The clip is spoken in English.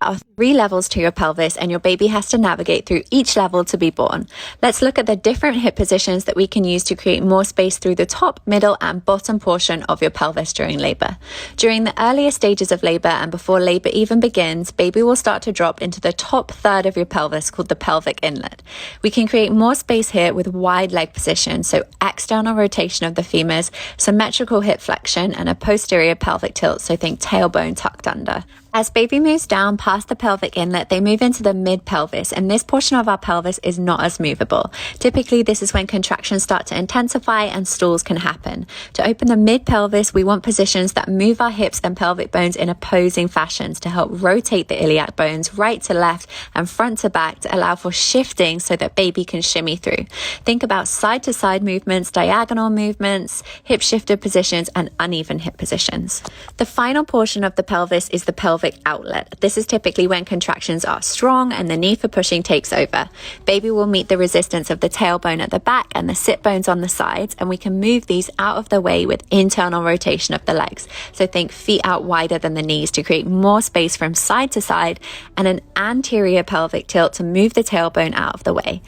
are 3 levels to your pelvis, and your baby has to navigate through each level to be born. Let's look at the different hip positions that we can use to create more space through the top, middle, and bottom portion of your pelvis during labor. During the earlier stages of labor and before labor even begins, baby will start to drop into the top third of your pelvis called the pelvic inlet. We can create more space here with wide leg position, so external rotation of the femurs, symmetrical hip flexion, and a posterior pelvic tilt, so think tailbone tucked under. As baby moves down past the pelvic inlet, they move into the mid-pelvis, and this portion of our pelvis is not as movable. Typically, this is when contractions start to intensify and stalls can happen. To open the mid-pelvis, we want positions that move our hips and pelvic bones in opposing fashions to help rotate the iliac bones right to left and front to back to allow for shifting so that baby can shimmy through. Think about side-to-side movements, diagonal movements, hip shifted positions, and uneven hip positions. The final portion of the pelvis is the pelvic outlet. This is typically when contractions are strong and the need for pushing takes over. Baby will meet the resistance of the tailbone at the back and the sit bones on the sides, and we can move these out of the way with internal rotation of the legs. So think feet out wider than the knees to create more space from side to side, and an anterior pelvic tilt to move the tailbone out of the way.